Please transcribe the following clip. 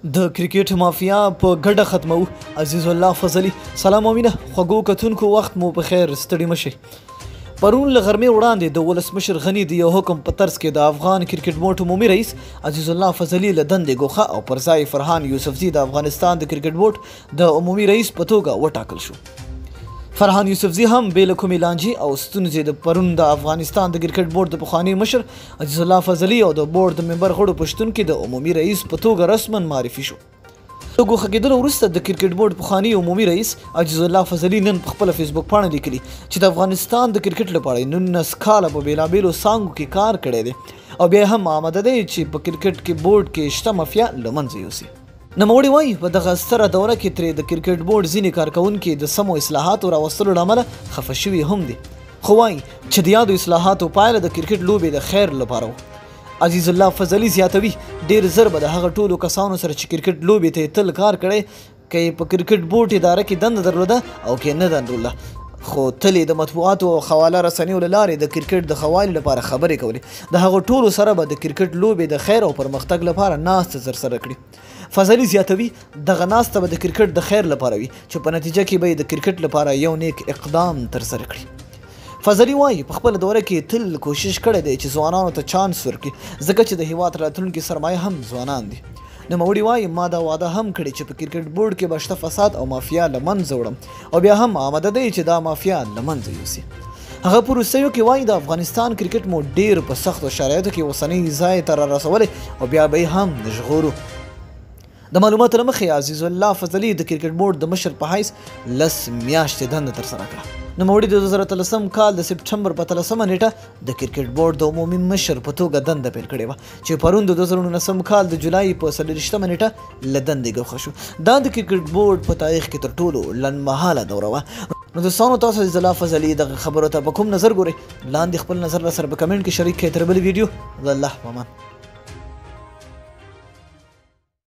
د کرکټ مافیا په ګډه ختمو. عزیز الله فضلی سلام او مینه خوږو کتونکو وخت مو په خیر ستړي مشي. پرون له غرمې وړاندې د ولسمشر غنی د یو حکم په طرز کې د افغان کرکټ بورډ عمومي رئیس عزیز الله فضلی له دندې ګوښه او پر ځای فرحان یوسفزي د افغانستان د کرکټ بورډ د عمومي رئیس په توګه وټاکل شو. فرحان یوسفزي هم بې له کومې لانجې او ستونزې د پرون د افغانستان د کرکټ بورډ د پخواني مشر عزیز الله فضلی او د بورډ د ممبر غړو په شتون کې د عمومي رئیس په توګه رسما معرفي شو. د ګوښه کېدلو وروسته د کرکټ بورډ پخواني عمومي رئیس عزیز الله فضلی نن په خپله فیسبوک پاڼه لیکلي چې د افغانستان د کرکټ لپاره 19 کاله په بېلابېلو څانګو کې کار کړی دی او بیا هم آماده دی چې په کرکټ کې بورډ کې شته مافیا له منځه یوسي. نوموړي وایي په دغه ستره دوره کې ترې د کرکټ بورډ ځینې کارکوونکي د سمو اصلاحاتو راوستلو له امله خفه شوي هم دي، خو وایي چې د یادو اصلاحاتو پایله د کرکټ لوبې د خیر لپاره و. عزیز الله فضلی زیاتوي ډېر زر به د هغه ټولو کسانو سره چې کرکټ لوبې ته یې تل کار کړی که یې په کرکټ بورډ اداره کې دنده درلوده او که یې نه درلوده، خو تل یې د مطبوعاتو او حواله رسنیو له لارې د کرکټ د ښه والي لپاره خبرې کولې. د هغو ټولو سره به د کرکټ لوبې د خیر او پرمختګ لپاره ناسته ترسره کړي. فضلی زیاتوي دغه ناسته به د کرکټ د خیر لپاره وي چې په نتیجه کې به یې د کرکټ لپاره یو نیک اقدام ترسره کړي. فضلی وایي په خپله دوره کې تل کوشش کړی دی چې ځوانانو ته چانس ورکړي ځکه چې د هېواد راتلونکي سرمایه هم ځوانان دي. نوموړي وایي ما دا واده هم کړی چې په کرکټ بورډ کې به شته فساد او مافیا له منځه وړم او بیا هم آماده دی چې دا مافیا له منځه یوسي. هغه په وروستیو کې وایي د افغانستان کرکټ مو ډېر په سختو شرایطو کې اوسنۍ ځای ته رارسولی او بیا به یې هم نژغورو. د معلوماتو له مخې عزیز الله فضلی د کرکټ بورډ د مشر په حیث 10 میاشتې دنده ترسره کړه. نوموړي د 2013 کال د سپټمبر په 13مه نیټه د کرکټ بورډ د عمومي مشر په توګه دنده پیل کړې وه چې پرون د 2019 کال د جولای په 24مه نیټه له دندې ګوښه شو. دا د کرکټ بورډ په تاریخ کې تر ټولو لنډمهاله دوره وه. نو دوستانو تاسو عزیز الله فضلی دغه خبرو ته په کوم نظر ګورئ؟ لاندې خپل نظر راسره په کمنټ کې شریک کړئ. تر بلې ویډیو د الله په امان.